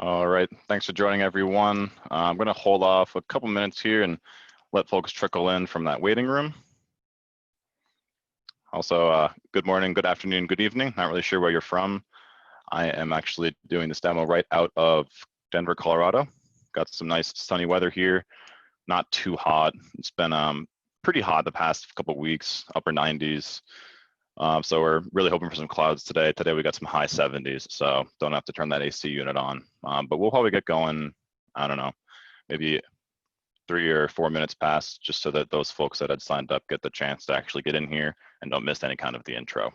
All right, thanks for joining everyone. I'm gonna hold off a couple minutes here and let folks trickle in from that waiting room. Also, good morning, good afternoon, good evening. Not really sure where you're from. I am actually doing this demo right out of Denver, Colorado. Got some nice sunny weather here, not too hot. It's been pretty hot the past couple of weeks, upper 90s. So we're really hoping for some clouds today. Today we got some high 70s, so don't have to turn that AC unit on. But we'll probably get going, I don't know, maybe 3 or 4 minutes past, just so that those folks that had signed up get the chance to actually get in here and don't miss any kind of the intro.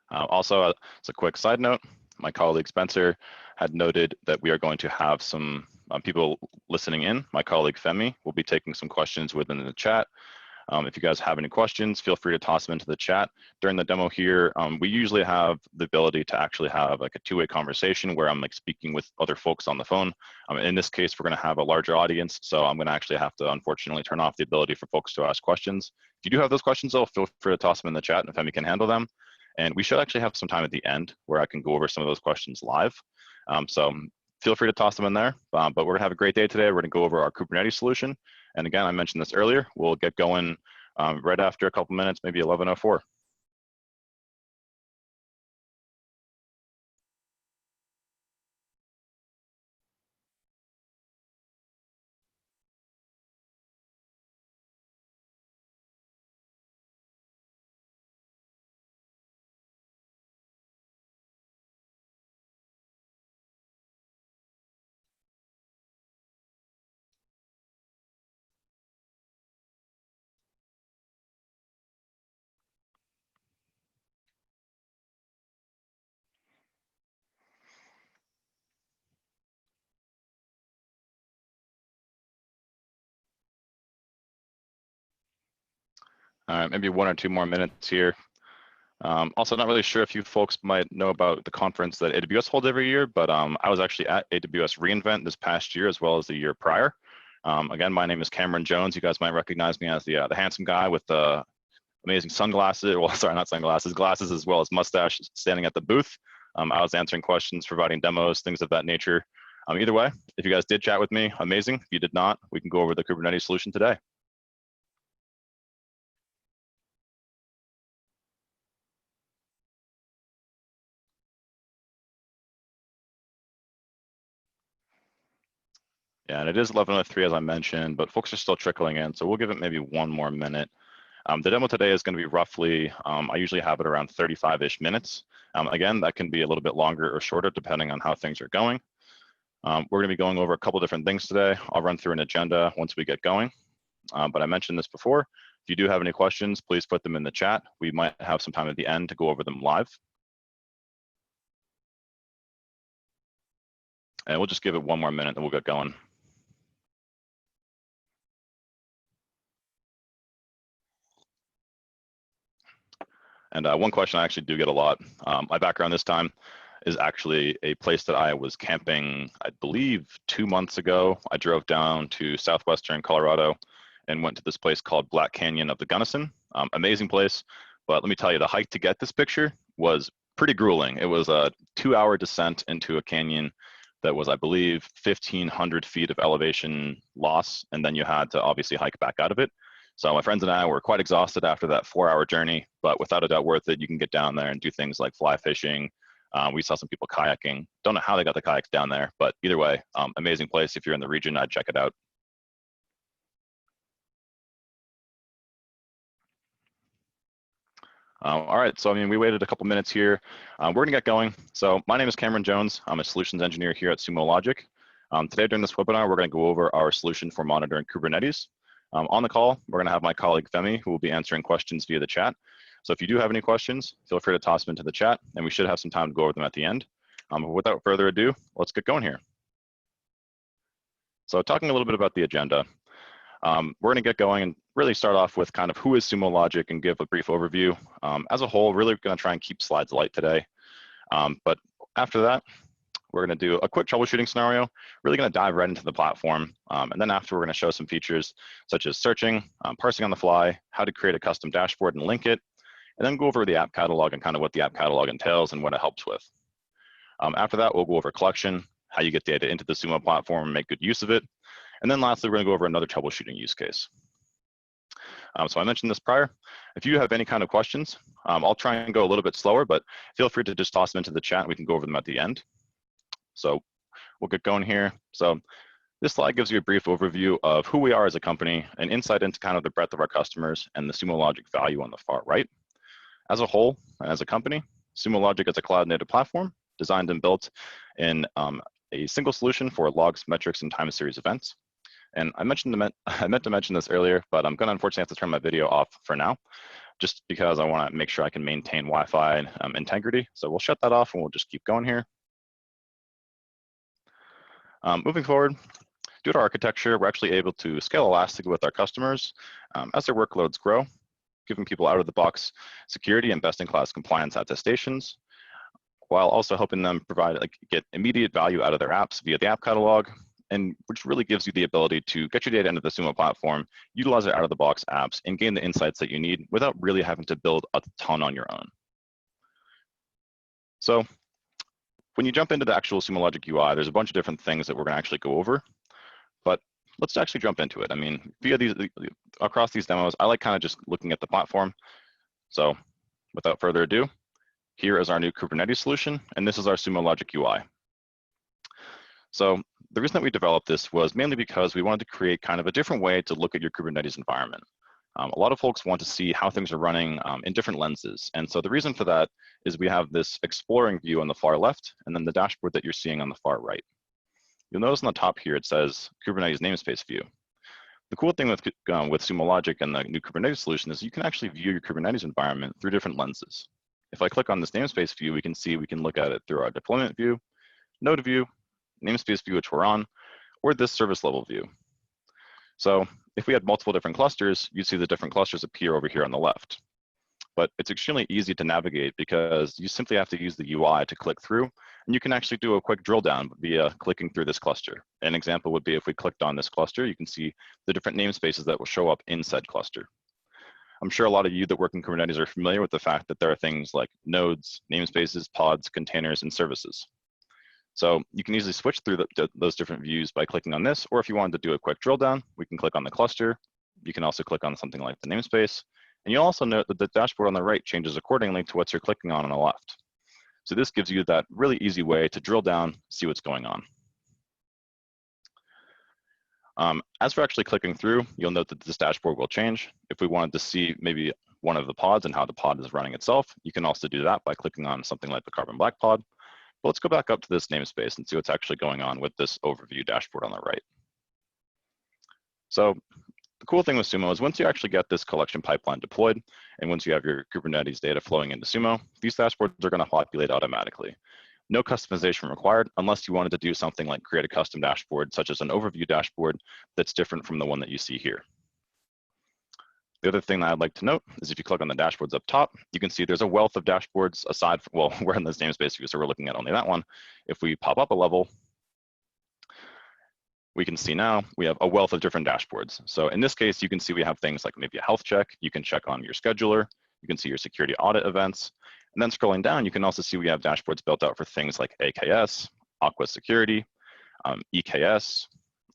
Also, as a quick side note, my colleague Spencer had noted that we are going to have some people listening in. My colleague Femi will be taking some questions within the chat. If you guys have any questions, feel free to toss them into the chat. During the demo here, we usually have the ability to actually have like a two-way conversation where I'm like speaking with other folks on the phone. In this case, we're gonna have a larger audience, so I'm gonna actually have to unfortunately turn off the ability for folks to ask questions. If you do have those questions though, feel free to toss them in the chat and Femi can handle them. And we should actually have some time at the end where I can go over some of those questions live. So feel free to toss them in there, but we're gonna have a great day today. We're gonna go over our Kubernetes solution. And again, I mentioned this earlier, we'll get going right after a couple minutes, maybe 11:04. All right, maybe 1 or 2 more minutes here. Also, not really sure if you folks might know about the conference that AWS holds every year, but I was actually at AWS reInvent this past year as well as the year prior. Again, my name is Cameron Jones. You guys might recognize me as the handsome guy with the amazing sunglasses, well, sorry, not sunglasses, glasses as well as mustache standing at the booth. I was answering questions, providing demos, things of that nature. Either way, if you guys did chat with me, amazing. If you did not, we can go over the Kubernetes solution today. Yeah, and it is 11:03 as I mentioned, but folks are still trickling in, so we'll give it maybe 1 more minute. The demo today is going to be roughly, I usually have it around 35-ish minutes. Again, that can be a little bit longer or shorter depending on how things are going. We're going to be going over a couple different things today. I'll run through an agenda once we get going. But I mentioned this before. If you do have any questions, please put them in the chat. We might have some time at the end to go over them live. And we'll just give it 1 more minute and we'll get going. And one question I actually do get a lot. My background this time is actually a place that I was camping, I believe 2 months ago. I drove down to southwestern Colorado and went to this place called Black Canyon of the Gunnison. Amazing place, but let me tell you, the hike to get this picture was pretty grueling. It was a 2-hour descent into a canyon that was, I believe, 1,500 feet of elevation loss, and then you had to obviously hike back out of it. So my friends and I were quite exhausted after that 4-hour journey, but without a doubt worth it. You can get down there and do things like fly fishing. We saw some people kayaking. Don't know how they got the kayaks down there, but either way, amazing place. If you're in the region, I'd check it out. All right, so I mean, we waited a couple minutes here. We're gonna get going. So my name is Cameron Jones. I'm a solutions engineer here at Sumo Logic. Today during this webinar, we're gonna go over our solution for monitoring Kubernetes. On the call, we're gonna have my colleague Femi, who will be answering questions via the chat. So if you do have any questions, feel free to toss them into the chat, and we should have some time to go over them at the end. Without further ado, let's get going here. So talking a little bit about the agenda, we're gonna get going and really start off with kind of who is Sumo Logic and give a brief overview. As a whole, really gonna try and keep slides light today. But after that, we're gonna do a quick troubleshooting scenario, really gonna dive right into the platform. And then after, we're gonna show some features such as searching, parsing on the fly, how to create a custom dashboard and link it. and then go over the app catalog and kind of what the app catalog entails and what it helps with. After that, we'll go over collection, how you get data into the Sumo platform and make good use of it. And then lastly, we're going to go over another troubleshooting use case. So I mentioned this prior. If you have any kind of questions, I'll try and go a little bit slower, but feel free to just toss them into the chat and we can go over them at the end. So we'll get going here. So this slide gives you a brief overview of who we are as a company and insight into kind of the breadth of our customers and the Sumo Logic value on the far right. As a whole, and as a company, Sumo Logic is a cloud-native platform designed and built in a single solution for logs, metrics, and time series events. And I meant to mention this earlier, but I'm gonna unfortunately have to turn my video off for now, just because I wanna make sure I can maintain Wi-Fi integrity. So we'll shut that off and we'll just keep going here. Moving forward, due to our architecture, we're actually able to scale elastically with our customers as their workloads grow, giving people out-of-the-box security and best-in-class compliance attestations, while also helping them get immediate value out of their apps via the app catalog, and which really gives you the ability to get your data into the Sumo platform, utilize it out-of-the-box apps, and gain the insights that you need without really having to build a ton on your own. So when you jump into the actual Sumo Logic UI, there's a bunch of different things that we're going to actually go over, but let's actually jump into it. I mean, across these demos, I like kind of just looking at the platform. So without further ado, here is our new Kubernetes solution, and this is our Sumo Logic UI. So the reason that we developed this was mainly because we wanted to create kind of a different way to look at your Kubernetes environment. A lot of folks want to see how things are running in different lenses. And so the reason for that is we have this exploring view on the far left, and then the dashboard that you're seeing on the far right. You'll notice on the top here, it says Kubernetes namespace view. The cool thing with Sumo Logic and the new Kubernetes solution is you can actually view your Kubernetes environment through different lenses. If I click on this namespace view, we can look at it through our deployment view, node view, namespace view, which we're on, or this service level view. So if we had multiple different clusters, you'd see the different clusters appear over here on the left. But it's extremely easy to navigate because you simply have to use the UI to click through, and you can actually do a quick drill down via clicking through this cluster. An example would be if we clicked on this cluster, you can see the different namespaces that will show up in said cluster. I'm sure a lot of you that work in Kubernetes are familiar with the fact that there are things like nodes, namespaces, pods, containers, and services. So you can easily switch through those different views by clicking on this, or if you wanted to do a quick drill down, we can click on the cluster. You can also click on something like the namespace. And you'll also note that the dashboard on the right changes accordingly to what you're clicking on the left. So this gives you that really easy way to drill down, see what's going on. As we're actually clicking through, you'll note that this dashboard will change. If we wanted to see maybe one of the pods and how the pod is running itself, you can also do that by clicking on something like the Carbon Black pod. But let's go back up to this namespace and see what's actually going on with this overview dashboard on the right. So the cool thing with Sumo is once you actually get this collection pipeline deployed, and once you have your Kubernetes data flowing into Sumo, these dashboards are going to populate automatically. No customization required unless you wanted to do something like create a custom dashboard, such as an overview dashboard that's different from the one that you see here. The other thing that I'd like to note is if you click on the dashboards up top, you can see there's a wealth of dashboards aside from, well, we're in this namespace view, so we're looking at only that one. If we pop up a level, we can see now we have a wealth of different dashboards. So in this case, you can see we have things like maybe a health check. You can check on your scheduler. You can see your security audit events. And then scrolling down, you can also see we have dashboards built out for things like AKS, Aqua Security, EKS,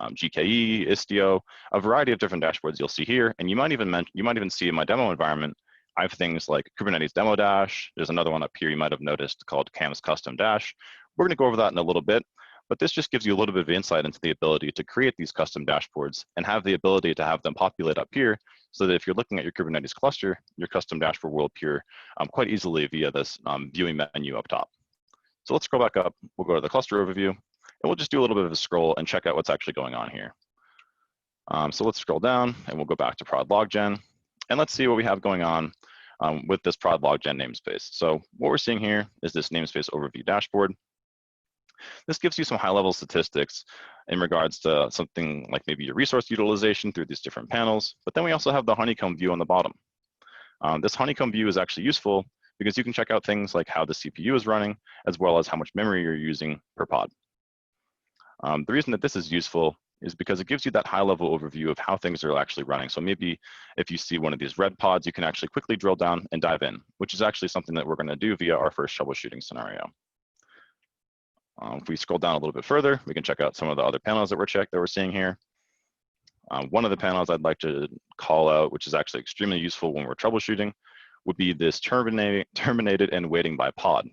GKE, Istio, a variety of different dashboards you'll see here. And you might even see in my demo environment, I have things like Kubernetes Demo Dash. There's another one up here you might have noticed called CAM's Custom Dash. We're gonna go over that in a little bit, but this just gives you a little bit of insight into the ability to create these custom dashboards and have the ability to have them populate up here so that if you're looking at your Kubernetes cluster, your custom dashboard will appear quite easily via this viewing menu up top. So let's scroll back up. We'll go to the cluster overview, and we'll just do a little bit of a scroll and check out what's actually going on here. So let's scroll down, and we'll go back to prod loggen, and let's see what we have going on with this prod loggen namespace. So what we're seeing here is this namespace overview dashboard. This gives you some high-level statistics in regards to something like maybe your resource utilization through these different panels, but then we also have the honeycomb view on the bottom. This honeycomb view is actually useful because you can check out things like how the CPU is running, as well as how much memory you're using per pod. The reason that this is useful is because it gives you that high-level overview of how things are actually running. So maybe if you see one of these red pods, you can actually quickly drill down and dive in, which is actually something that we're going to do via our first troubleshooting scenario. If we scroll down a little bit further, we can check out some of the other panels that we're seeing here. One of the panels I'd like to call out, which is actually extremely useful when we're troubleshooting, would be this terminated and waiting by pod.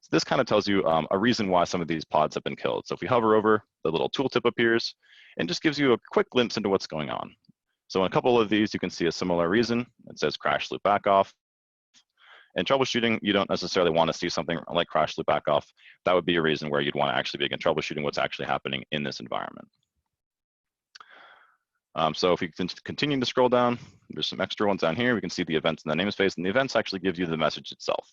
So this kind of tells you a reason why some of these pods have been killed. So if we hover over, the little tooltip appears and just gives you a quick glimpse into what's going on. So in a couple of these, you can see a similar reason. It says crash loop back off. In troubleshooting, you don't necessarily want to see something like crash loop back off. That would be a reason where you'd want to actually begin troubleshooting what's actually happening in this environment. So if we can continue to scroll down, there's some extra ones down here. We can see the events in the namespace, and the events actually give you the message itself.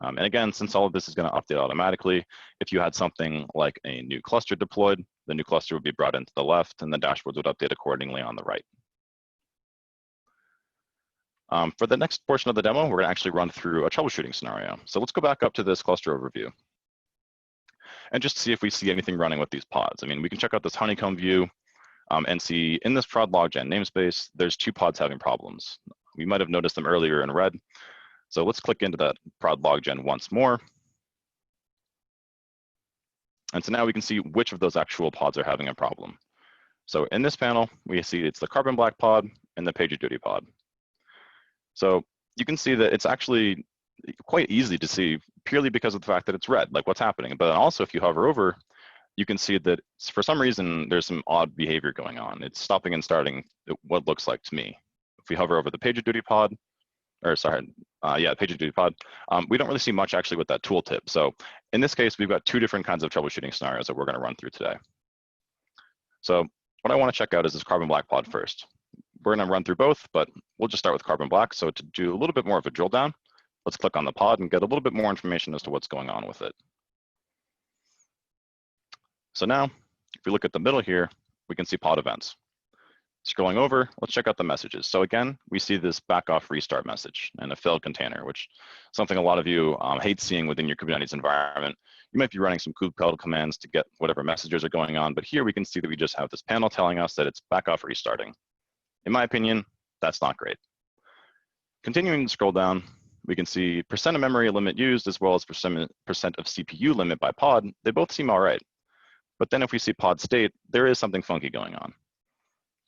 And again, since all of this is going to update automatically, if you had something like a new cluster deployed, the new cluster would be brought into the left, and the dashboards would update accordingly on the right. For the next portion of the demo, we're going to actually run through a troubleshooting scenario. So let's go back up to this cluster overview and just see if we see anything running with these pods. I mean, we can check out this honeycomb view and see in this prod loggen namespace, there's 2 pods having problems. We might have noticed them earlier in red. So let's click into that prod loggen once more. And so now we can see which of those actual pods are having a problem. So in this panel, we see it's the carbon black pod and the PagerDuty pod. So you can see that it's actually quite easy to see purely because of the fact that it's red, like what's happening. But also if you hover over, you can see that for some reason, there's some odd behavior going on. It's stopping and starting what looks like to me. If we hover over the PagerDuty pod, or sorry, PagerDuty pod, we don't really see much actually with that tooltip. So in this case, we've got 2 different kinds of troubleshooting scenarios that we're going to run through today. So what I want to check out is this carbon black pod first. We're going to run through both, but we'll just start with carbon black. So to do a little bit more of a drill down, let's click on the pod and get a little bit more information as to what's going on with it. So now, if we look at the middle here, we can see pod events. Scrolling over, let's check out the messages. So again, we see this back off restart message and a failed container, which is something a lot of you hate seeing within your Kubernetes environment. You might be running some kubectl commands to get whatever messages are going on, but here we can see that we just have this panel telling us that it's back off restarting. In my opinion, that's not great. Continuing to scroll down, we can see % of memory limit used as well as % of CPU limit by pod. They both seem all right. But then if we see pod state, there is something funky going on.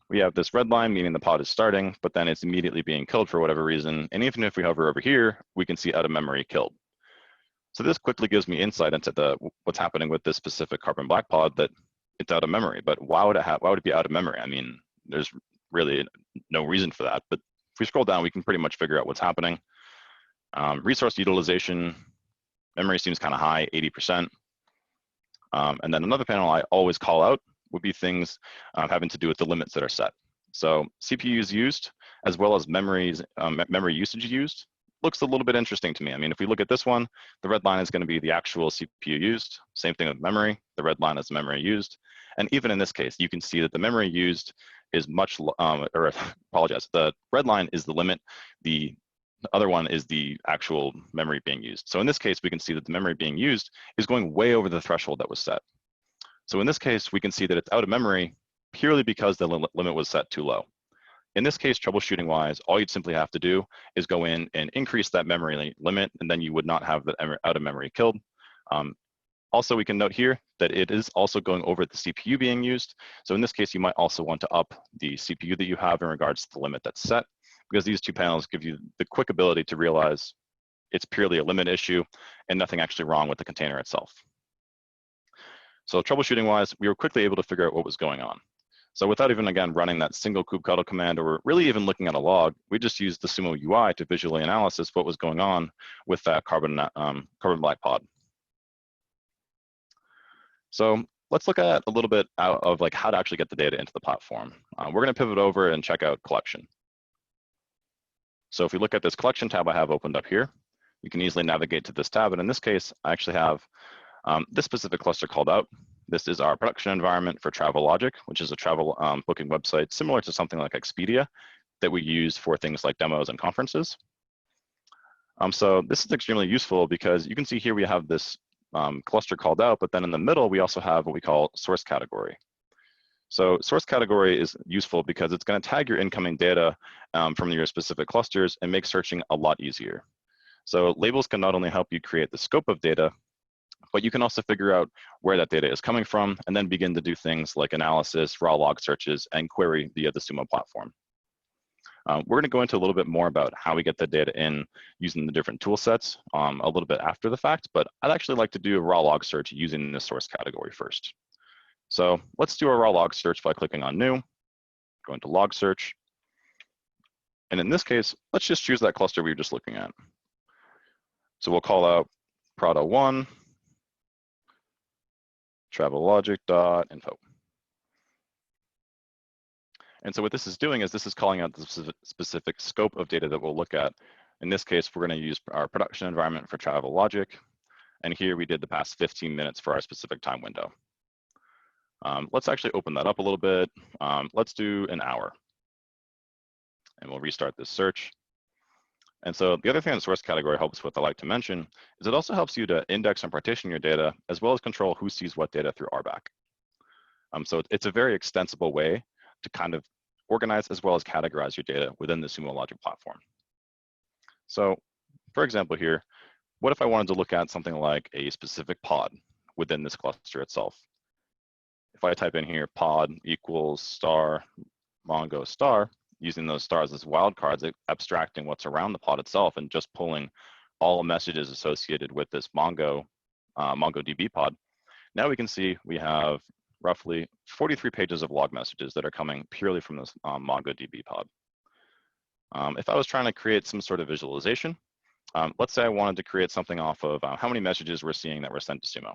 We have this red line, meaning the pod is starting, but then it's immediately being killed for whatever reason. And even if we hover over here, we can see out of memory killed. So this quickly gives me insight into what's happening with this specific carbon black pod, that it's out of memory. But why would it be out of memory? I mean, there's really no reason for that. But if we scroll down, we can pretty much figure out what's happening. Resource utilization, memory seems kind of high, 80%. And then another panel I always call out would be things having to do with the limits that are set. So CPUs used, as well as memory usage used, looks a little bit interesting to me. I mean, if we look at this one, the red line is going to be the actual CPU used. Same thing with memory. The red line is memory used. And even in this case, you can see that the memory used is the red line is the limit. The other one is the actual memory being used. So in this case, we can see that the memory being used is going way over the threshold that was set. So in this case, we can see that it's out of memory purely because the limit was set too low. In this case, troubleshooting wise, all you'd simply have to do is go in and increase that memory limit, and then you would not have the out of memory killed. Also, we can note here that it is also going over the CPU being used. So in this case, you might also want to up the CPU that you have in regards to the limit that's set, because these 2 panels give you the quick ability to realize it's purely a limit issue and nothing actually wrong with the container itself. So troubleshooting wise, we were quickly able to figure out what was going on. So without even, again, running that single kubectl command or really even looking at a log, we just used the Sumo UI to visually analysis what was going on with that carbon black pod. So let's look at a little bit out of like how to actually get the data into the platform. We're going to pivot over and check out collection. So if we look at this collection tab I have opened up here, you can easily navigate to this tab. And in this case, I actually have this specific cluster called out. This is our production environment for Travel Logic, which is a travel booking website similar to something like Expedia that we use for things like demos and conferences. So this is extremely useful because you can see here we have this cluster called out, but then in the middle, we also have what we call source category. So source category is useful because it's going to tag your incoming data from your specific clusters and make searching a lot easier. So labels can not only help you create the scope of data, but you can also figure out where that data is coming from and then begin to do things like analysis, raw log searches, and query via the Sumo platform. We're going to go into a little bit more about how we get the data in using the different tool sets a little bit after the fact, but I'd actually like to do a raw log search using this source category first. So let's do a raw log search by clicking on New, go into Log Search. And in this case, let's just choose that cluster we were just looking at. So we'll call out Prada1, travellogic.info. And so what this is doing is this is calling out the specific scope of data that we'll look at. In this case, we're going to use our production environment for TravelLogic. And here we did the past 15 minutes for our specific time window. Let's actually open that up a little bit. Let's do an hour. And we'll restart this search. And so the other thing the source category helps with, I like to mention, is it also helps you to index and partition your data, as well as control who sees what data through RBAC. So it's a very extensible way to kind of organize as well as categorize your data within the Sumo Logic platform. So for example here, what if I wanted to look at something like a specific pod within this cluster itself? If I type in here pod equals star Mongo star, using those stars as wildcards, abstracting what's around the pod itself and just pulling all messages associated with this MongoDB pod, now we can see we have roughly 43 pages of log messages that are coming purely from this MongoDB pod. If I was trying to create some sort of visualization, let's say I wanted to create something off of how many messages we're seeing that were sent to Sumo.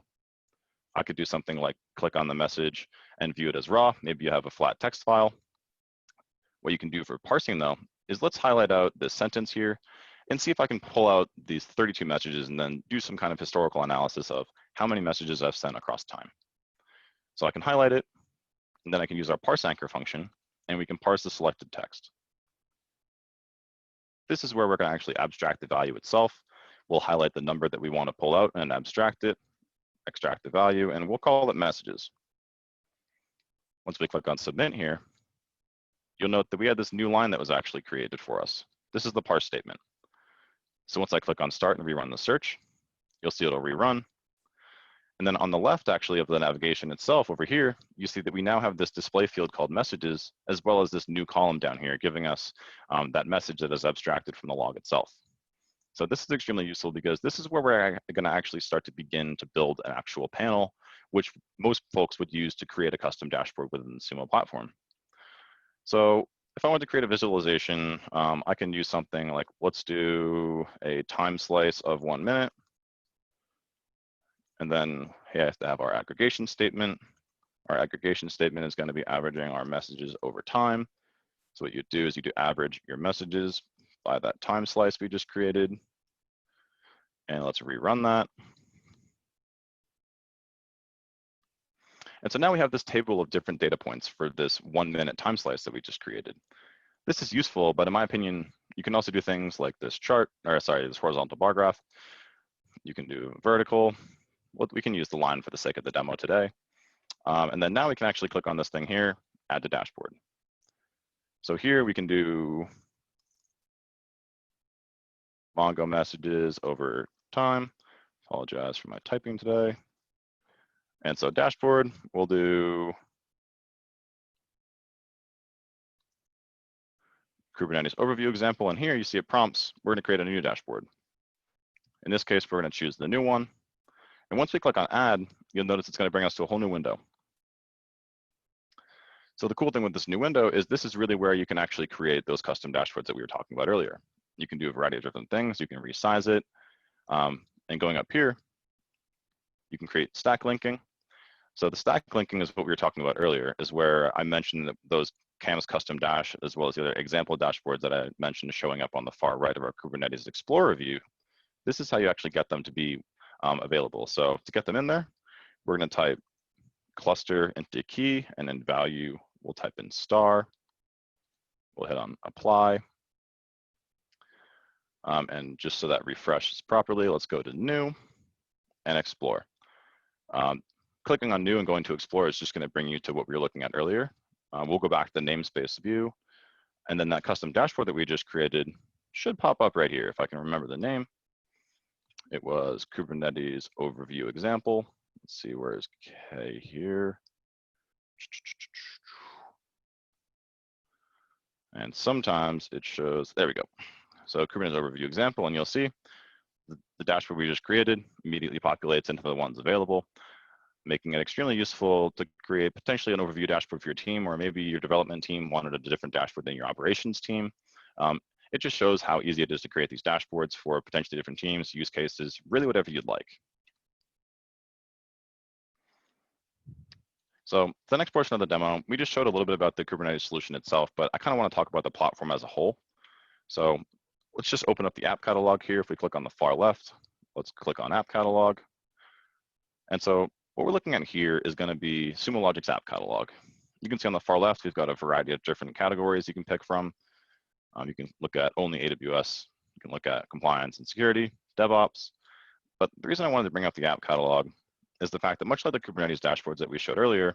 I could do something like click on the message and view it as raw. Maybe you have a flat text file. What you can do for parsing though, is let's highlight out this sentence here and see if I can pull out these 32 messages and then do some kind of historical analysis of how many messages I've sent across time. So I can highlight it, and then I can use our parse anchor function, and we can parse the selected text. This is where we're going to actually abstract the value itself. We'll highlight the number that we want to pull out and abstract it, extract the value, and we'll call it messages. Once we click on submit here, you'll note that we had this new line that was actually created for us. This is the parse statement. So once I click on start and rerun the search, you'll see it'll rerun. And then on the left, actually, of the navigation itself over here, you see that we now have this display field called messages, as well as this new column down here, giving us that message that is abstracted from the log itself. So this is extremely useful because this is where we're going to actually start to begin to build an actual panel, which most folks would use to create a custom dashboard within the Sumo platform. So if I want to create a visualization, I can use something like, let's do a time slice of 1 minute. And then we have to have our aggregation statement. Our aggregation statement is going to be averaging our messages over time. So what you do is you do average your messages by that time slice we just created. And let's rerun that. And so now we have this table of different data points for this 1 minute time slice that we just created. This is useful, but in my opinion, you can also do things like this chart, or sorry, this horizontal bar graph. You can do vertical. Well, we can use the line for the sake of the demo today. And then now we can actually click on this thing here, add to dashboard. So here we can do Mongo messages over time. Apologize for my typing today. And so dashboard, we'll do Kubernetes overview example. And here you see it prompts, we're going to create a new dashboard. In this case, we're going to choose the new one. And once we click on add, you'll notice it's going to bring us to a whole new window. So the cool thing with this new window is this is really where you can actually create those custom dashboards that we were talking about earlier. You can do a variety of different things. You can resize it. And going up here, you can create stack linking. So the stack linking is what we were talking about earlier, is where I mentioned that those CAMS custom dash, as well as the other example dashboards that I mentioned showing up on the far right of our Kubernetes Explorer view. This is how you actually get them to be available. So to get them in there, we're going to type cluster into key, and then value, we'll type in star. We'll hit on apply. And just so that refreshes properly, let's go to new and explore. clicking on new and going to explore is just going to bring you to what we were looking at earlier. We'll go back to the namespace view, and then that custom dashboard that we just created should pop up right here. If I can remember the name, it was Kubernetes overview example. Let's see, where is K here? And sometimes it shows, there we go. So Kubernetes overview example, and you'll see the dashboard we just created immediately populates into the ones available, making it extremely useful to create potentially an overview dashboard for your team, or maybe your development team wanted a different dashboard than your operations team. It just shows how easy it is to create these dashboards for potentially different teams, use cases, really whatever you'd like. So the next portion of the demo, we just showed a little bit about the Kubernetes solution itself, but I kind of want to talk about the platform as a whole. So let's just open up the app catalog here. If we click on the far left, let's click on app catalog. And so what we're looking at here is going to be Sumo Logic's app catalog. You can see on the far left, we've got a variety of different categories you can pick from. You can look at only AWS. You can look at compliance and security, DevOps. But the reason I wanted to bring up the app catalog is the fact that much like the Kubernetes dashboards that we showed earlier,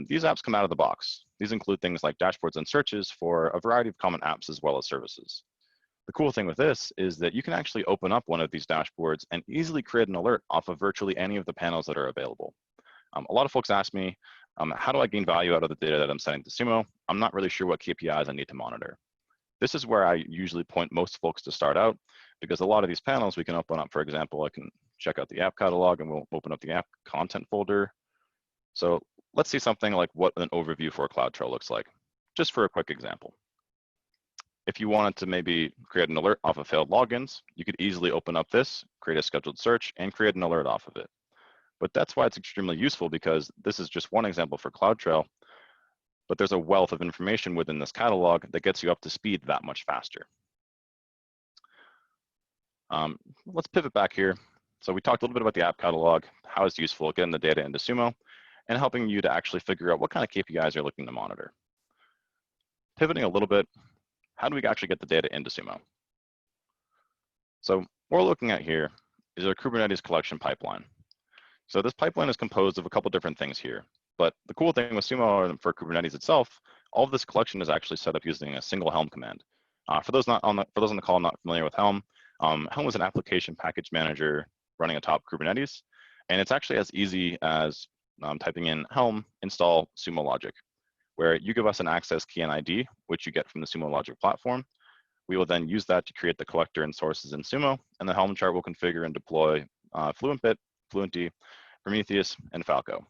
these apps come out of the box. These include things like dashboards and searches for a variety of common apps as well as services. The cool thing with this is that you can actually open up one of these dashboards and easily create an alert off of virtually any of the panels that are available. A lot of folks ask me, how do I gain value out of the data that I'm sending to Sumo? I'm not really sure what KPIs I need to monitor. This is where I usually point most folks to start out, because a lot of these panels we can open up. For example, I can check out the app catalog and we'll open up the app content folder. So let's see something like what an overview for CloudTrail looks like, just for a quick example. If you wanted to maybe create an alert off of failed logins, you could easily open up this, create a scheduled search, and create an alert off of it. But that's why it's extremely useful, because this is just one example for CloudTrail, but there's a wealth of information within this catalog that gets you up to speed that much faster. Let's pivot back here. So we talked a little bit about the app catalog, how it's useful getting the data into Sumo, and helping you to actually figure out what kind of KPIs you're looking to monitor. Pivoting a little bit, how do we actually get the data into Sumo? So what we're looking at here is a Kubernetes collection pipeline. So this pipeline is composed of a couple different things here. But the cool thing with Sumo and for Kubernetes itself, all of this collection is actually set up using a single Helm command. For those on the call not familiar with Helm, Helm is an application package manager running atop Kubernetes, and it's actually as easy as typing in Helm install Sumo Logic, where you give us an access key and ID, which you get from the Sumo Logic platform. We will then use that to create the collector and sources in Sumo, and the Helm chart will configure and deploy FluentBit, Fluentd, Prometheus, and Falco.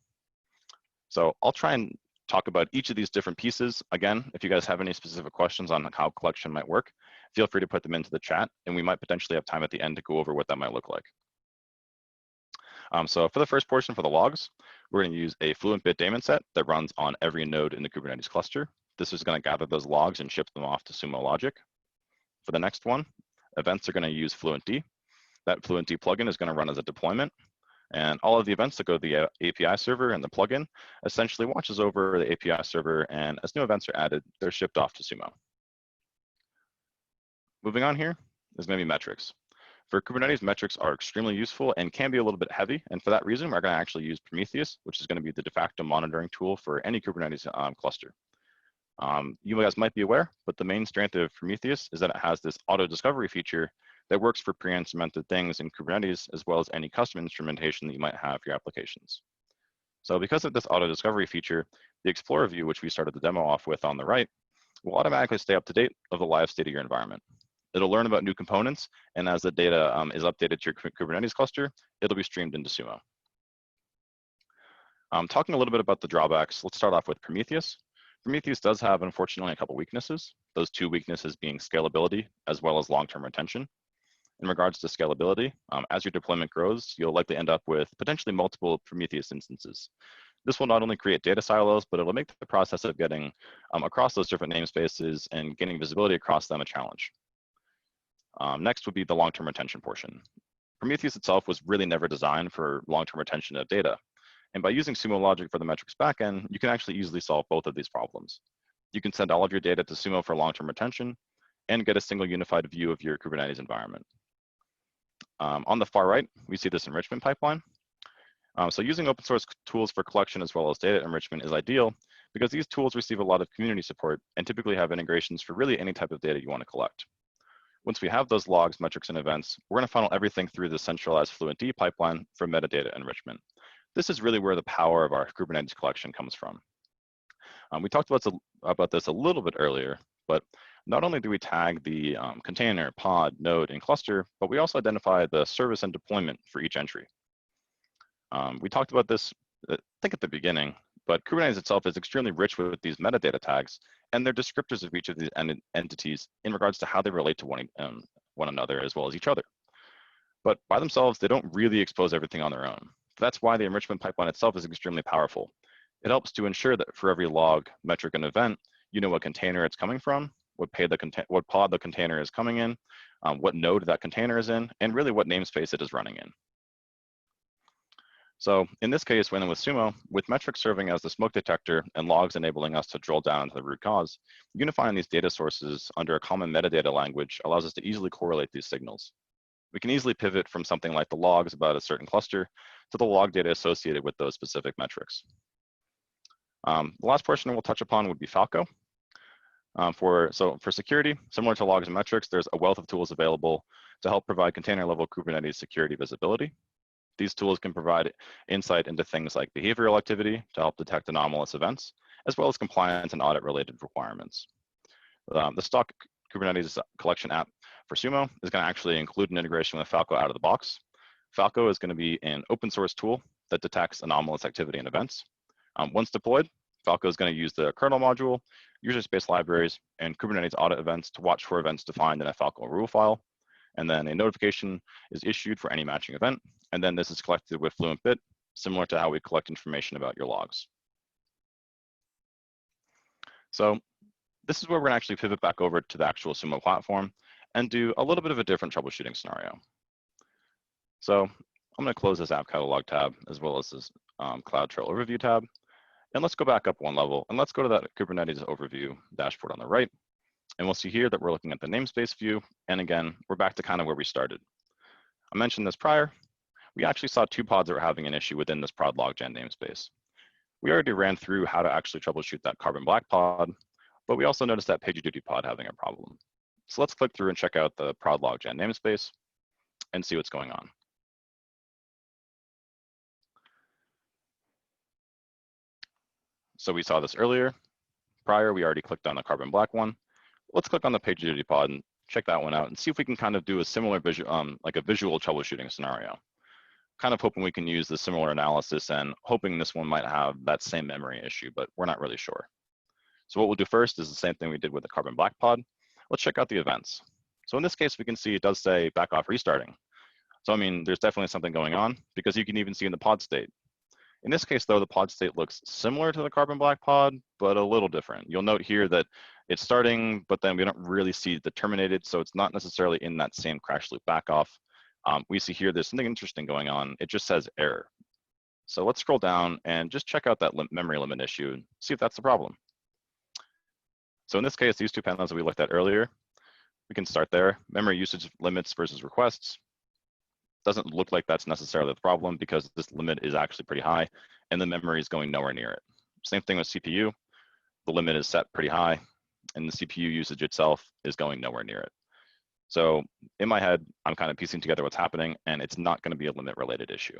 So I'll try and talk about each of these different pieces. Again, if you guys have any specific questions on how collection might work, feel free to put them into the chat, and we might potentially have time at the end to go over what that might look like. So for the first portion, for the logs, we're going to use a FluentBit daemon set that runs on every node in the Kubernetes cluster. This is going to gather those logs and ship them off to Sumo Logic. For the next one, events are going to use Fluentd. That Fluentd plugin is going to run as a deployment. And all of the events that go to the API server and the plugin essentially watches over the API server, and as new events are added, they're shipped off to Sumo. Moving on here, there's going to be metrics. For Kubernetes, metrics are extremely useful and can be a little bit heavy. And for that reason, we're going to actually use Prometheus, which is going to be the de facto monitoring tool for any Kubernetes cluster. You guys might be aware, but the main strength of Prometheus is that it has this auto discovery feature that works for pre-instrumented things in Kubernetes, as well as any custom instrumentation that you might have for your applications. So because of this auto discovery feature, the Explorer view, which we started the demo off with on the right, will automatically stay up to date of the live state of your environment. It'll learn about new components, and as the data is updated to your Kubernetes cluster, it'll be streamed into Sumo. Talking a little bit about the drawbacks, let's start off with Prometheus. Prometheus does have, unfortunately, a couple weaknesses. Those two weaknesses being scalability as well as long-term retention. In regards to scalability, as your deployment grows, you'll likely end up with potentially multiple Prometheus instances. This will not only create data silos, but it'll make the process of getting across those different namespaces and gaining visibility across them a challenge. Next would be the long-term retention portion. Prometheus itself was really never designed for long-term retention of data. And by using Sumo Logic for the metrics backend, you can actually easily solve both of these problems. You can send all of your data to Sumo for long-term retention and get a single unified view of your Kubernetes environment. On the far right, we see this enrichment pipeline. So using open source tools for collection as well as data enrichment is ideal because these tools receive a lot of community support and typically have integrations for really any type of data you want to collect. Once we have those logs, metrics, and events, we're going to funnel everything through the centralized Fluentd pipeline for metadata enrichment. This is really where the power of our Kubernetes collection comes from. We talked about this a little bit earlier, but not only do we tag the container, pod, node, and cluster, but we also identify the service and deployment for each entry. We talked about this, I think, at the beginning, but Kubernetes itself is extremely rich with these metadata tags, and they're descriptors of each of these entities in regards to how they relate to one another as well as each other. But by themselves, they don't really expose everything on their own. That's why the enrichment pipeline itself is extremely powerful. It helps to ensure that for every log, metric, and event, you know what container it's coming from, what pod the container is coming in, what node that container is in, and really what namespace it is running in. So in this case, when with Sumo, with metrics serving as the smoke detector and logs enabling us to drill down into the root cause, unifying these data sources under a common metadata language allows us to easily correlate these signals. We can easily pivot from something like the logs about a certain cluster to the log data associated with those specific metrics. The last portion we'll touch upon would be Falco. For security, similar to logs and metrics, there's a wealth of tools available to help provide container level Kubernetes security visibility. These tools can provide insight into things like behavioral activity to help detect anomalous events, as well as compliance and audit related requirements. The stock Kubernetes collection app for Sumo is going to actually include an integration with Falco out of the box. Falco is going to be an open source tool that detects anomalous activity and events. Once deployed, Falco is going to use the kernel module, user space libraries, and Kubernetes audit events to watch for events defined in a Falco rule file. And then a notification is issued for any matching event. And then this is collected with FluentBit, similar to how we collect information about your logs. So this is where we're gonna actually pivot back over to the actual Sumo platform and do a little bit of a different troubleshooting scenario. So I'm gonna close this app catalog tab as well as this CloudTrail overview tab. And let's go back up one level and let's go to that Kubernetes overview dashboard on the right. And we'll see here that we're looking at the namespace view. And again, we're back to kind of where we started. I mentioned this prior. We actually saw two pods that were having an issue within this prod loggen namespace. We already ran through how to actually troubleshoot that carbon black pod, but we also noticed that PagerDuty pod having a problem. So let's click through and check out the prod loggen namespace and see what's going on. So we saw this earlier. Prior, we already clicked on the carbon black one. Let's click on the PagerDuty pod and check that one out and see if we can kind of do a similar visual, like a visual troubleshooting scenario. Kind of hoping we can use the similar analysis and hoping this one might have that same memory issue, but we're not really sure. So what we'll do first is the same thing we did with the carbon black pod. Let's check out the events. So in this case, we can see it does say back off restarting. So I mean, there's definitely something going on because you can even see in the pod state. In this case, though, the pod state looks similar to the carbon black pod, but a little different. You'll note here that it's starting, but then we don't really see the terminated, so it's not necessarily in that same crash loop back off. We see here there's something interesting going on. It just says error. So let's scroll down and just check out that memory limit issue and see if that's the problem. So in this case, these two panels that we looked at earlier, we can start there. Memory usage limits versus requests. Doesn't look like that's necessarily the problem because this limit is actually pretty high and the memory is going nowhere near it. Same thing with CPU. The limit is set pretty high and the CPU usage itself is going nowhere near it. So in my head, I'm kind of piecing together what's happening and it's not going to be a limit related issue.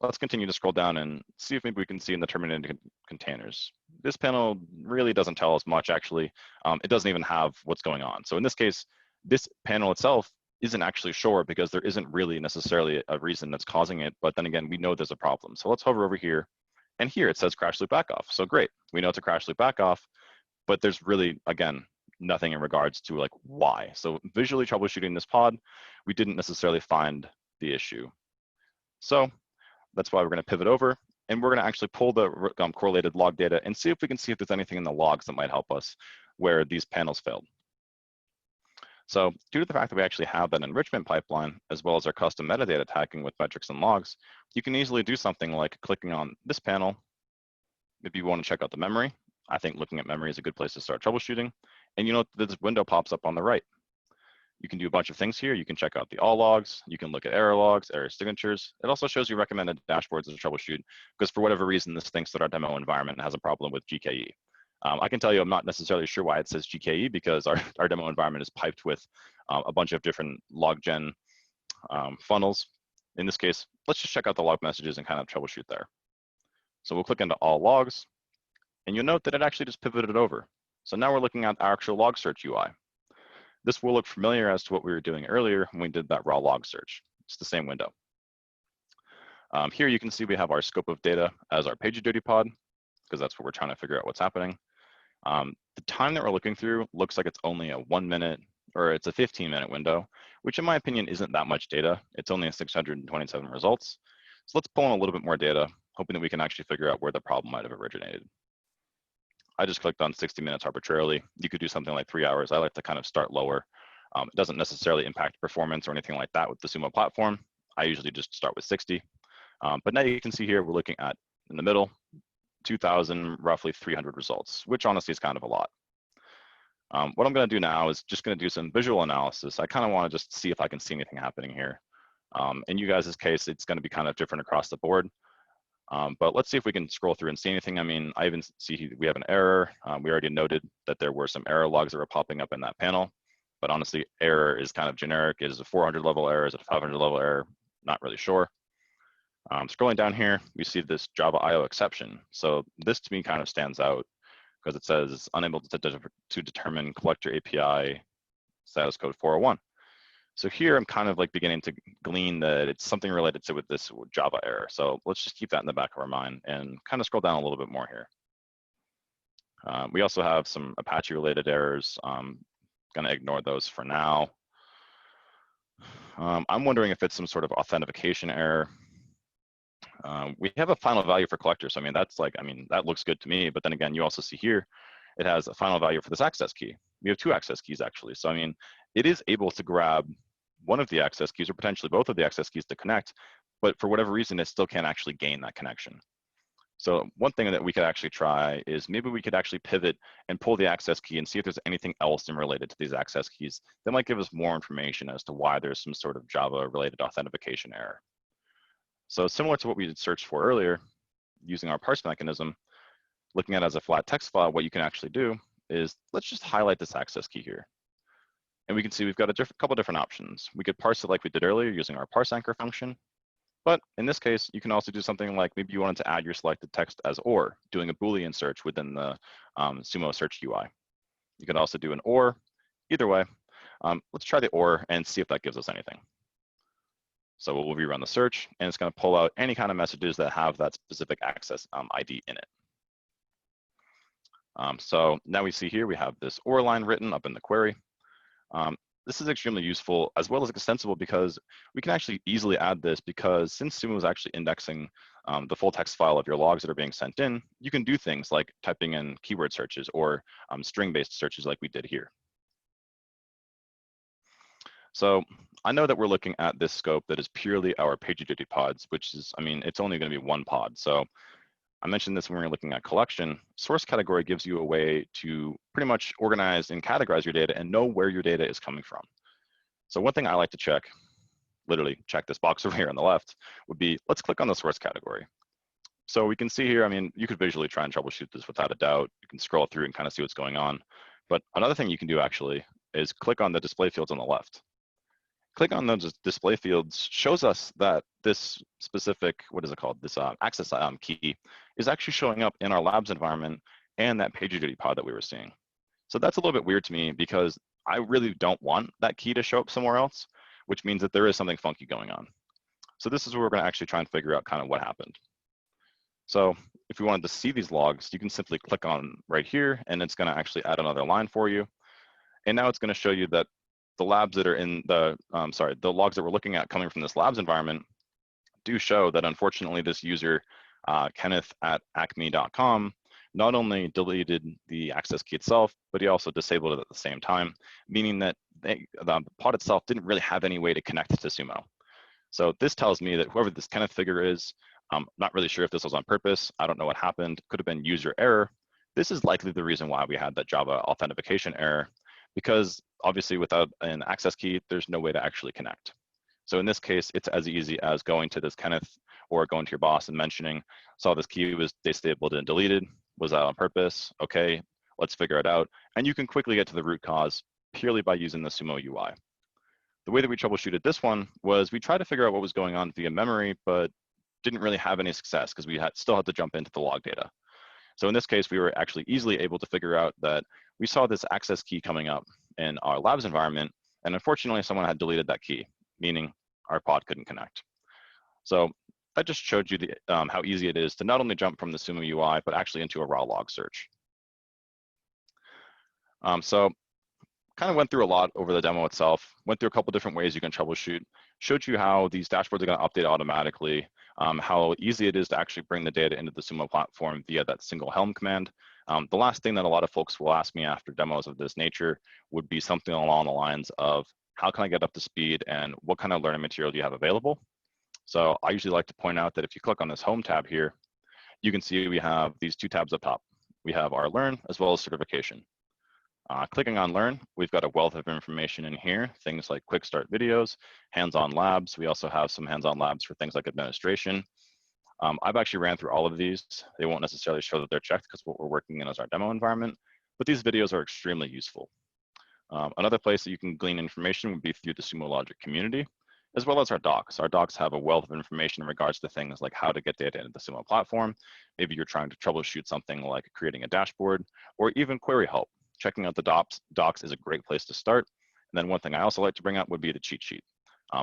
Let's continue to scroll down and see if maybe we can see in the terminated containers. This panel really doesn't tell us much actually. It doesn't even have what's going on. So in this case, this panel itself isn't actually sure because there isn't really necessarily a reason that's causing it. But then again, we know there's a problem. So let's hover over here and here it says crash loop back off. So great, we know it's a crash loop back off, but there's really, again, nothing in regards to like why. So visually troubleshooting this pod, we didn't necessarily find the issue. So that's why we're going to pivot over and we're going to actually pull the correlated log data and see if we can see if there's anything in the logs that might help us where these panels failed. So due to the fact that we actually have that enrichment pipeline, as well as our custom metadata tagging with metrics and logs, you can easily do something like clicking on this panel. If you want to check out the memory, I think looking at memory is a good place to start troubleshooting. And you know, this window pops up on the right. You can do a bunch of things here. You can check out the all logs. You can look at error logs, error signatures. It also shows you recommended dashboards to troubleshoot because for whatever reason, this thinks that our demo environment has a problem with GKE. I can tell you I'm not necessarily sure why it says GKE because our demo environment is piped with a bunch of different log gen funnels. In this case, let's just check out the log messages and kind of troubleshoot there. So we'll click into all logs, and you'll note that it actually just pivoted over. So now we're looking at our actual log search UI. This will look familiar as to what we were doing earlier when we did that raw log search. It's the same window. Here you can see we have our scope of data as our PagerDuty pod, because that's what we're trying to figure out what's happening. The time that we're looking through looks like it's only a 1 minute, or it's a 15-minute window, which in my opinion isn't that much data. It's only 627 results. So let's pull in a little bit more data, hoping that we can actually figure out where the problem might have originated. I just clicked on 60 minutes arbitrarily. You could do something like 3 hours. I like to kind of start lower. It doesn't necessarily impact performance or anything like that with the Sumo platform. I usually just start with 60. But now you can see here, we're looking at, in the middle, 2,000, roughly 300 results, which honestly is kind of a lot. What I'm going to do now is just going to do some visual analysis. I kind of want to just see if I can see anything happening here. In you guys' case, it's going to be kind of different across the board. But let's see if we can scroll through and see anything. I mean, I even see we have an error. We already noted that there were some error logs that were popping up in that panel. But honestly, error is kind of generic. Is it a 400 level error? Is it a 500 level error? Not really sure. Scrolling down here, we see this Java IO exception. So this to me kind of stands out because it says unable to determine collector API status code 401. So here I'm kind of like beginning to glean that it's something related to with this Java error. So let's just keep that in the back of our mind and kind of scroll down a little bit more here. We also have some Apache related errors. Gonna ignore those for now. I'm wondering if it's some sort of authentication error. We have a final value for collector. So I mean, that looks good to me. But then again, you also see here, it has a final value for this access key. We have 2 access keys actually. So I mean, it is able to grab one of the access keys or potentially both of the access keys to connect, but for whatever reason, it still can't actually gain that connection. So one thing that we could actually try is maybe we could actually pivot and pull the access key and see if there's anything else related to these access keys that might give us more information as to why there's some sort of Java related authentication error. So similar to what we did search for earlier, using our parse mechanism, looking at it as a flat text file, what you can actually do is let's just highlight this access key here. And we can see we've got a couple different options. We could parse it like we did earlier using our parse anchor function. But in this case, you can also do something like maybe you wanted to add your selected text as OR, doing a Boolean search within the Sumo search UI. You could also do an OR. Either way, let's try the OR and see if that gives us anything. So we'll rerun the search, and it's going to pull out any kind of messages that have that specific access ID in it. So now we see here we have this OR line written up in the query. This is extremely useful as well as extensible because we can actually easily add this because since Sumo is actually indexing the full text file of your logs that are being sent in, you can do things like typing in keyword searches or string-based searches like we did here. So I know that we're looking at this scope that is purely our PagerDuty pods, which is, I mean, it's only going to be one pod. So I mentioned this when we were looking at collection. Source category gives you a way to pretty much organize and categorize your data and know where your data is coming from. So one thing I like to check, literally check this box over here on the left, would be, let's click on the source category. So we can see here, I mean, you could visually try and troubleshoot this without a doubt. You can scroll through and kind of see what's going on. But another thing you can do actually is click on the display fields on the left. Click on those display fields shows us that this specific, what is it called? This access key is actually showing up in our labs environment and that PagerDuty pod that we were seeing. So that's a little bit weird to me because I really don't want that key to show up somewhere else, which means that there is something funky going on. So this is where we're going to actually try and figure out kind of what happened. So if you wanted to see these logs, you can simply click on right here and it's going to actually add another line for you. And now it's going to show you that the labs that are in the, the logs that we're looking at coming from this labs environment do show that unfortunately this user, Kenneth at acme.com, not only deleted the access key itself, but he also disabled it at the same time, meaning that the pod itself didn't really have any way to connect to Sumo. So this tells me that whoever this Kenneth figure is, I'm not really sure if this was on purpose. I don't know what happened. Could have been user error. This is likely the reason why we had that Java authentication error, because obviously without an access key, there's no way to actually connect. So in this case, it's as easy as going to this Kenneth or going to your boss and mentioning, saw this key was disabled and deleted, was that on purpose? Okay, let's figure it out. And you can quickly get to the root cause purely by using the Sumo UI. The way that we troubleshooted this one was we tried to figure out what was going on via memory, but didn't really have any success because we still had to jump into the log data. So in this case, we were actually easily able to figure out that we saw this access key coming up in our labs environment, and unfortunately someone had deleted that key, meaning our pod couldn't connect. So that just showed you how easy it is to not only jump from the Sumo UI, but actually into a raw log search. So kind of went through a lot over the demo itself, went through a couple different ways you can troubleshoot, showed you how these dashboards are going to update automatically, how easy it is to actually bring the data into the Sumo platform via that single Helm command. The last thing that a lot of folks will ask me after demos of this nature would be something along the lines of, how can I get up to speed and what kind of learning material do you have available? So I usually like to point out that if you click on this Home tab here, you can see we have these two tabs up top. We have our Learn as well as Certification. Clicking on Learn, we've got a wealth of information in here, things like quick start videos, hands-on labs. We also have some hands-on labs for things like administration. I've actually ran through all of these. They won't necessarily show that they're checked because what we're working in is our demo environment, but these videos are extremely useful. Another place that you can glean information would be through the Sumo Logic community, as well as our docs. Our docs have a wealth of information in regards to things like how to get data into the Sumo platform. Maybe you're trying to troubleshoot something like creating a dashboard, or even query help. Checking out the docs is a great place to start. And then one thing I also like to bring up would be the cheat sheet.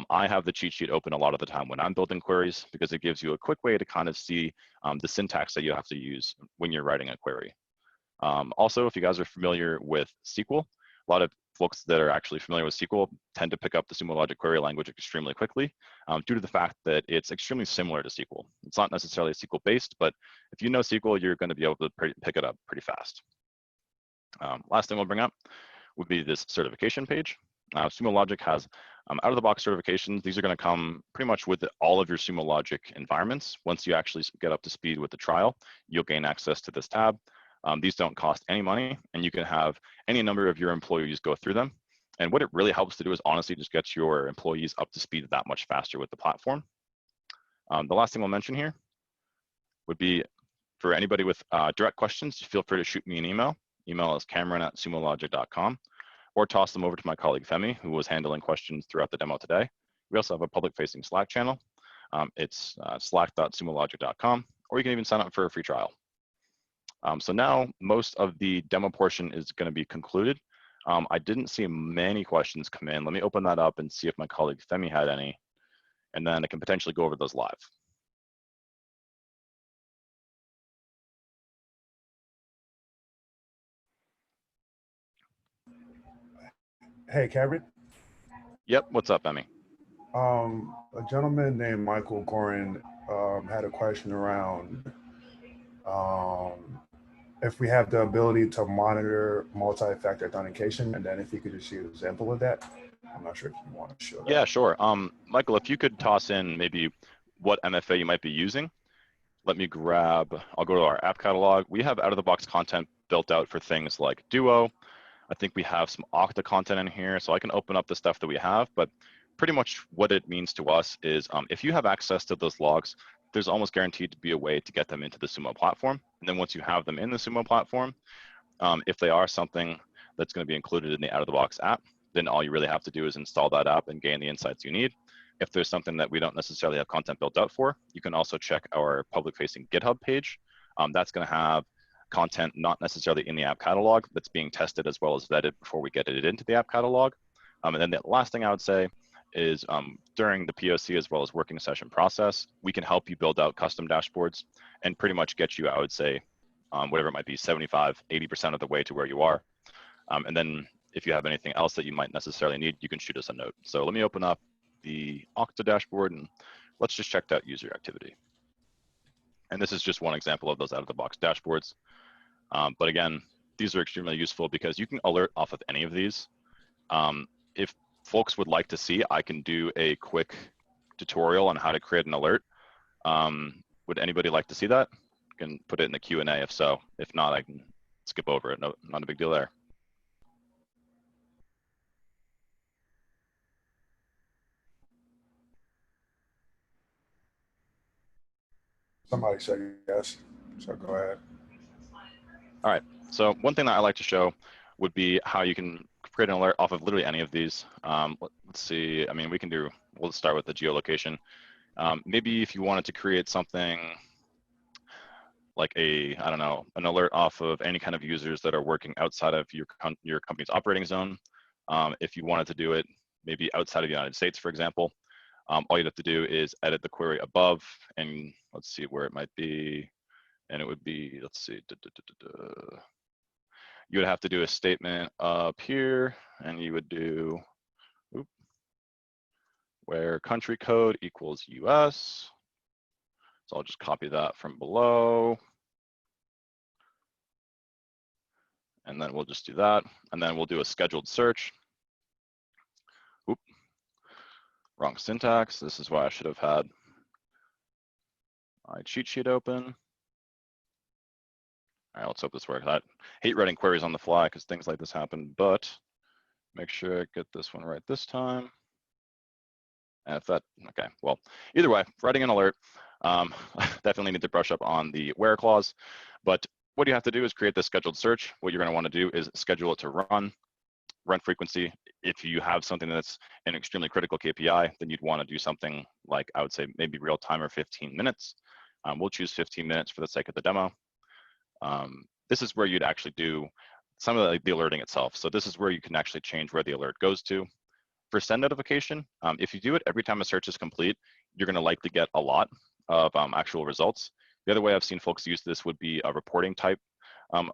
I have the cheat sheet open a lot of the time when I'm building queries because it gives you a quick way to kind of see the syntax that you have to use when you're writing a query. Also, if you guys are familiar with SQL, a lot of folks that are actually familiar with SQL tend to pick up the Sumo Logic query language extremely quickly due to the fact that it's extremely similar to SQL. It's not necessarily SQL based, but if you know SQL, you're going to be able to pick it up pretty fast. Last thing we'll bring up would be this certification page. Sumo Logic has out-of-the-box certifications. These are going to come pretty much with all of your Sumo Logic environments. Once you actually get up to speed with the trial, you'll gain access to this tab. These don't cost any money, and you can have any number of your employees go through them. And what it really helps to do is honestly just get your employees up to speed that much faster with the platform. The last thing we'll mention here would be for anybody with direct questions, feel free to shoot me an email. Email is cameron@sumologic.com, or toss them over to my colleague Femi, who was handling questions throughout the demo today. We also have a public-facing Slack channel. It's slack.sumologic.com, or you can even sign up for a free trial. So now most of the demo portion is going to be concluded. I didn't see many questions come in. Let me open that up and see if my colleague Femi had any, and then I can potentially go over those live. Hey, Cameron. Yep, what's up, Femi? A gentleman named Michael Gorin had a question around if we have the ability to monitor multi-factor authentication, and then if you could just see an example of that. I'm not sure if you want to show that. Yeah, sure. Michael, if you could toss in maybe what MFA you might be using. Let me grab, I'll go to our app catalog. We have out-of-the-box content built out for things like Duo. I think we have some Okta content in here, so I can open up the stuff that we have, but pretty much what it means to us is if you have access to those logs, there's almost guaranteed to be a way to get them into the Sumo platform. And then once you have them in the Sumo platform, if they are something that's going to be included in the out-of-the-box app, then all you really have to do is install that app and gain the insights you need. If there's something that we don't necessarily have content built out for, you can also check our public-facing GitHub page. That's going to have content not necessarily in the app catalog that's being tested as well as vetted before we get it into the app catalog. And then the last thing I would say is during the POC as well as working session process, we can help you build out custom dashboards and pretty much get you, I would say, whatever it might be, 75, 80% of the way to where you are. And then if you have anything else that you might necessarily need, you can shoot us a note. So let me open up the Okta dashboard and let's just check that user activity. And this is just one example of those out-of-the-box dashboards. But again, these are extremely useful because you can alert off of any of these. If folks would like to see, I can do a quick tutorial on how to create an alert. Would anybody like to see that? You can put it in the Q&A if so. If not, I can skip over it. No, not a big deal there. Somebody said yes, so go ahead. All right, so one thing that I like to show would be how you can create an alert off of literally any of these. Let's see, I mean, we'll start with the geolocation. Maybe if you wanted to create something like I don't know, an alert off of any kind of users that are working outside of your company's operating zone. If you wanted to do it maybe outside of the United States, for example, all you'd have to do is edit the query above, and let's see where it might be. And it would be, let's see, you would have to do a statement up here, and you would do, where country code equals US. So I'll just copy that from below. And then we'll just do that. And then we'll do a scheduled search. Oop, wrong syntax. This is why I should have had my cheat sheet open. All right, let's hope this works. I hate writing queries on the fly because things like this happen, but make sure I get this one right this time. And if that, okay, well, either way, writing an alert, definitely need to brush up on the where clause, but what you have to do is create this scheduled search. What you're gonna wanna do is schedule it to run frequency. If you have something that's an extremely critical KPI, then you'd wanna do something like, I would say maybe real time or 15 minutes. We'll choose 15 minutes for the sake of the demo. This is where you'd actually do some of the alerting itself. So this is where you can actually change where the alert goes to. For send notification, if you do it every time a search is complete, you're gonna likely get a lot of actual results. The other way I've seen folks use this would be a reporting type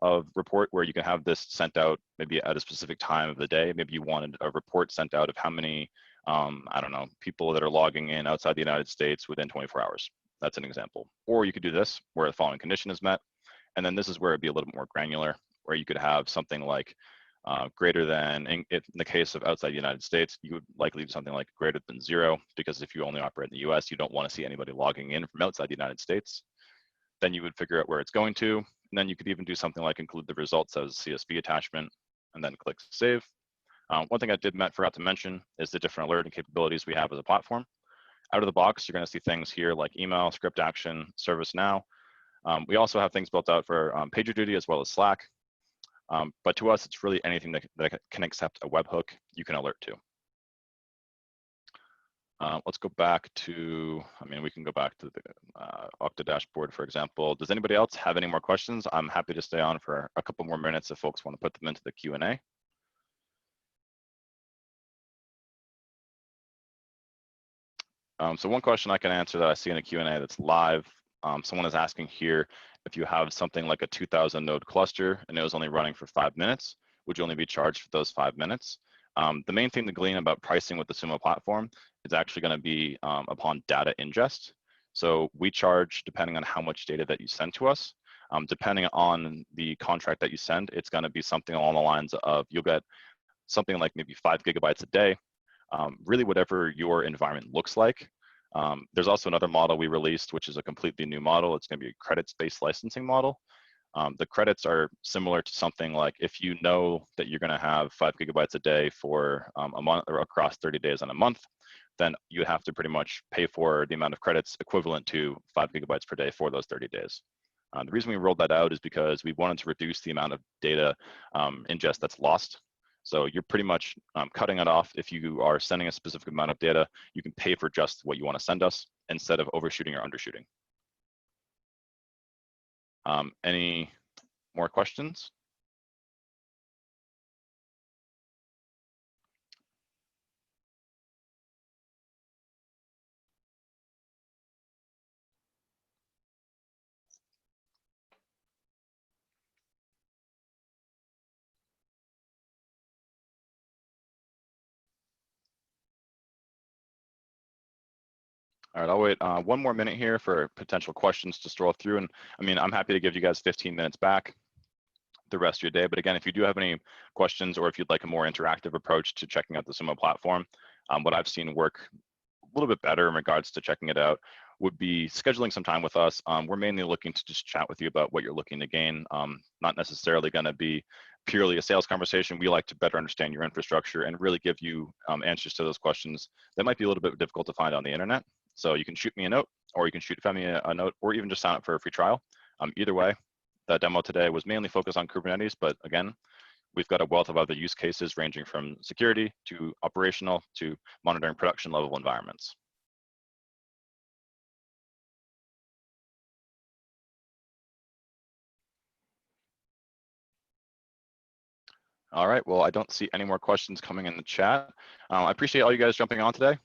of report where you can have this sent out maybe at a specific time of the day. Maybe you wanted a report sent out of how many, I don't know, people that are logging in outside the United States within 24 hours. That's an example. Or you could do this where the following condition is met. And then this is where it'd be a little bit more granular, where you could have something like greater than, in the case of outside the United States, you would likely do something like greater than 0, because if you only operate in the US, you don't want to see anybody logging in from outside the United States. Then you would figure out where it's going to, and then you could even do something like include the results as a CSV attachment, and then click save. One thing I forgot to mention is the different alerting capabilities we have as a platform. Out of the box, you're going to see things here like email, script action, ServiceNow. We also have things built out for PagerDuty as well as Slack. But to us, it's really anything that can accept a webhook you can alert to. Let's go back to, I mean, we can go back to the Okta dashboard, for example. Does anybody else have any more questions? I'm happy to stay on for a couple more minutes if folks want to put them into the Q&A. So one question I can answer that I see in a Q&A that's live, someone is asking here, if you have something like a 2,000 node cluster and it was only running for 5 minutes, would you only be charged for those 5 minutes? The main thing to glean about pricing with the Sumo platform is actually going to be upon data ingest. So we charge depending on how much data that you send to us. Depending on the contract that you send, it's going to be something along the lines of you'll get something like maybe 5 gigabytes a day, really whatever your environment looks like. There's also another model we released, which is a completely new model. It's going to be a credits-based licensing model. The credits are similar to something like if you know that you're going to have 5 gigabytes a day for a month or across 30 days on a month, then you have to pretty much pay for the amount of credits equivalent to 5 gigabytes per day for those 30 days. The reason we rolled that out is because we wanted to reduce the amount of data ingest that's lost. So you're pretty much cutting it off. If you are sending a specific amount of data, you can pay for just what you want to send us instead of overshooting or undershooting. Any more questions? All right, I'll wait one more minute here for potential questions to stroll through. And I mean, I'm happy to give you guys 15 minutes back the rest of your day. But again, if you do have any questions or if you'd like a more interactive approach to checking out the Sumo platform, what I've seen work a little bit better in regards to checking it out would be scheduling some time with us. We're mainly looking to just chat with you about what you're looking to gain, not necessarily going to be purely a sales conversation. We like to better understand your infrastructure and really give you answers to those questions that might be a little bit difficult to find on the internet. So you can shoot me a note or you can shoot Femi a note, or even just sign up for a free trial. Either way, the demo today was mainly focused on Kubernetes, but again, we've got a wealth of other use cases ranging from security to operational to monitoring production level environments. All right, well, I don't see any more questions coming in the chat. I appreciate all you guys jumping on today.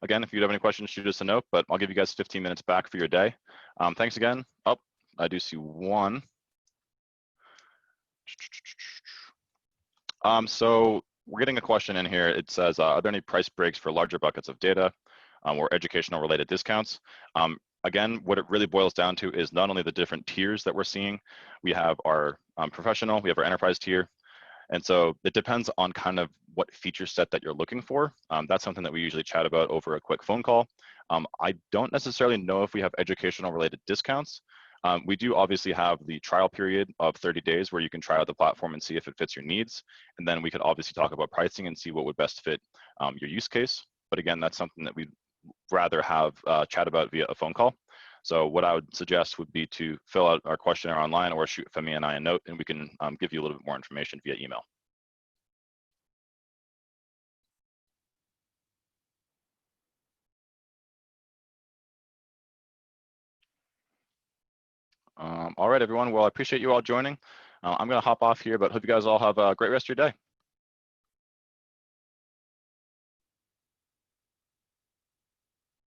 Again, if you have any questions, shoot us a note, but I'll give you guys 15 minutes back for your day. Thanks again. Oh, I do see one. So we're getting a question in here. It says, are there any price breaks for larger buckets of data or educational related discounts? Again, what it really boils down to is not only the different tiers that we're seeing. We have our professional, we have our enterprise tier. And so it depends on kind of what feature set that you're looking for. That's something that we usually chat about over a quick phone call. I don't necessarily know if we have educational related discounts. We do obviously have the trial period of 30 days where you can try out the platform and see if it fits your needs. And then we could obviously talk about pricing and see what would best fit your use case. But again, that's something that we'd rather have chat about via a phone call. So what I would suggest would be to fill out our questionnaire online or shoot Femi and I a note, and we can give you a little bit more information via email. All right, everyone. Well, I appreciate you all joining. I'm going to hop off here, but hope you guys all have a great rest of your day.